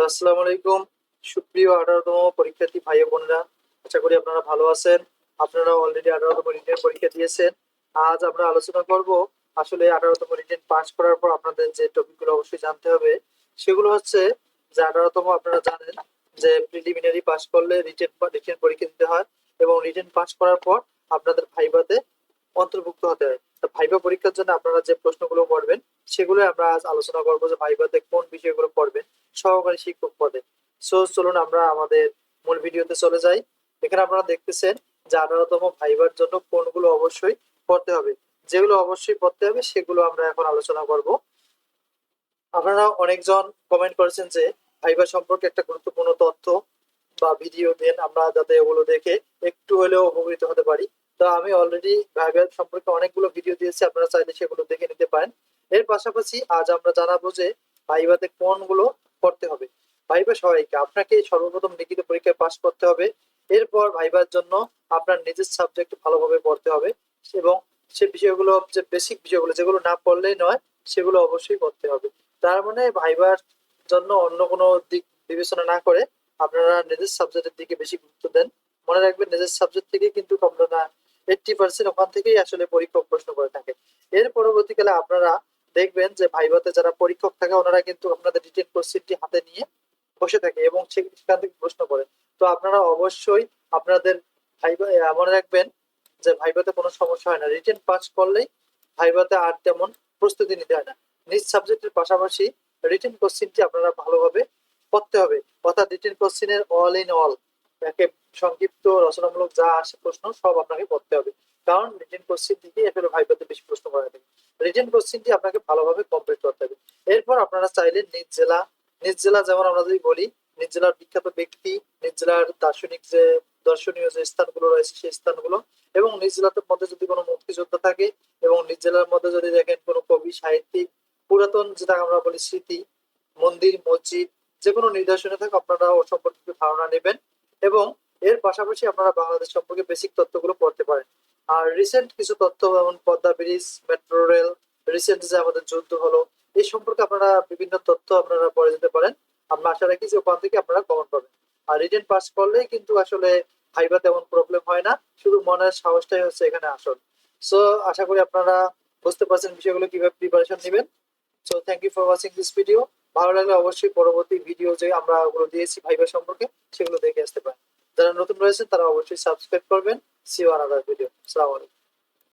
আসসালামু আলাইকুম। সুপ্রিয় 18তম পরীক্ষার্থী ভাই ও বোনেরা, আশা করি আপনারা ভালো আছেন। আপনারা অলরেডি 18তম রিটেন পরীক্ষা দিয়েছেন। আজ আমরা আলোচনা করব আসলে 18তম রিটেন পাস করার পর আপনাদের যে টপিকগুলো অবশ্যই জানতে হবে সেগুলো হচ্ছে যে 18তম আপনারা জানেন যে প্রিলিমিনারি পাস করলে রিটেন রিটেন পরীক্ষা দিতে হয় এবং রিটেন পাস করার পর আপনাদের ভাইভাতে অন্তর্ভুক্ত হতে হয়। তো ভাইভা পরীক্ষার জন্য আপনারা যে প্রশ্নগুলো পড়বেন সেগুলো আমরা আজ আলোচনা করবো যে ভাইভাতে কোন বিষয়গুলো পড়বেন সহকারী শিক্ষক পদে। সো চলুন আমরা আমাদের মূল ভিডিওতে চলে যাই। এখানে আপনারা দেখতেছেন যে 18তম ভাইবার জন্য কোনগুলো অবশ্যই পড়তে হবে। যেগুলো অবশ্যই পড়তে হবে সেগুলো আমরা এখন আলোচনা করব। আপনারা অনেকজন কমেন্ট করেছেন যে ভাইবার সম্পর্কে একটা গুরুত্বপূর্ণ তথ্য বা ভিডিও দেন, আমরা যাতে ওগুলো দেখে একটু হলেও উপকৃত হতে পারি। তো আমি অলরেডি ভাইবার সম্পর্কে অনেকগুলো ভিডিও দিয়েছি, আপনারা চাইলে সেগুলো দেখে নিতে পারেন। এর পাশাপাশি আজ আমরা জানাবো যে ভাইভাতে কোনগুলো পড়তে হবে। ভাইবা সহায়িকা আপনাকে সর্বপ্রথম লিখিত পরীক্ষায় পাশ করতে হবে। এরপর ভাইবার জন্য আপনার নিজের সাবজেক্ট ভালোভাবে পড়তে হবে এবং সে বিষয়গুলো, যে বেসিক বিষয়গুলো যেগুলো না পড়লেই নয় সেগুলো অবশ্যই করতে হবে। তার মানে ভাইবার জন্য অন্য কোনো দিক বিবেচনা না করে আপনারা নিজের সাবজেক্টের দিকে বেশি গুরুত্ব দেন। মনে রাখবেন নিজের সাবজেক্ট থেকে কিন্তু আপনারা 80% ওখান থেকেই আসলে পরীক্ষক প্রশ্ন করে থাকে। এর পরবর্তীকালে আপনারা দেখবেন যে ভাইভাতে যারা পরীক্ষক থাকে ওনারা কিন্তু আপনাদের রিটেন কোশ্চেনটি হাতে নিয়ে বসে থাকে এবং সেখান থেকে প্রশ্ন করে। তো আপনারা অবশ্যই আপনাদের ভাইবা মনে রাখবেন যে ভাইভাতে কোনো সমস্যা হয় না, রিটেন পাস করলেই ভাইভাতে আর তেমন প্রস্তুতি নিতে হয় না। নিজ সাবজেক্টের পাশাপাশি রিটেন কোশ্চেনটি আপনারা ভালোভাবে পড়তে হবে, অর্থাৎ রিটেন কোশ্চেনের অল ইন অল একে সংক্ষিপ্ত রচনামূলক যা আসে প্রশ্ন সব আপনাকে পড়তে হবে, কারণ রিটেন কোশ্চেন থেকে আসলে ভাইভাতে বেশি প্রশ্ন করা থাকে। রিটেন কোশ্চেনটি আপনাকে ভালোভাবে কমপ্লিট করতে হবে। এরপর আপনারা চাইলে নিজ জেলা যেমন আমরা যদি বলি নিজ জেলার বিখ্যাত ব্যক্তি, নিজ জেলার দার্শনিক যে দর্শনীয় যে স্থানগুলো রয়েছে সেই স্থানগুলো, এবং নিজ জেলার মধ্যে যদি কোনো মুক্তিযোদ্ধা থাকে এবং নিজ জেলার মধ্যে যদি দেখেন কোনো কবি সাহিত্যিক, পুরাতন যেটা আমরা বলি স্মৃতি, মন্দির মসজিদ, যে কোনো নিদর্শনে থাকে আপনারা ও সম্পর্কে একটু ধারণা নেবেন। এবং এর পাশাপাশি আপনারা বাংলাদেশ সম্পর্কে বেসিক তথ্যগুলো পড়তে পারেন। আর রিসেন্ট কিছু তথ্য যেমন Padma bridge, metro rail, recent যে আমাদের যুদ্ধ হলো এই সম্পর্কে আপনারা বিভিন্ন তথ্য আপনারা পড়ে যেতে পারেন। আমরা আশা রাখি যে ওখান থেকে আপনারা কমন পাবেন। আর রিটেন পাস করলেই কিন্তু আসলে ভাইবা তেমন প্রবলেম হয় না, শুধু মনের সাহসটাই হচ্ছে এখানে আসল। সো আশা করি আপনারা বুঝতে পারছেন বিষয়গুলো কিভাবে প্রিপারেশন নেবেন। So thank you for watching this video. ভালো লাগলে অবশ্যই পরবর্তী ভিডিও যে আমরা ওগুলো দিয়েছি ভাইবা সম্পর্কে সেগুলো দেখে আসতে পারেন। যারা নতুন রয়েছেন তারা অবশ্যই সাবস্ক্রাইব করবেন। See you another video. আসসালামু আলাইকুম।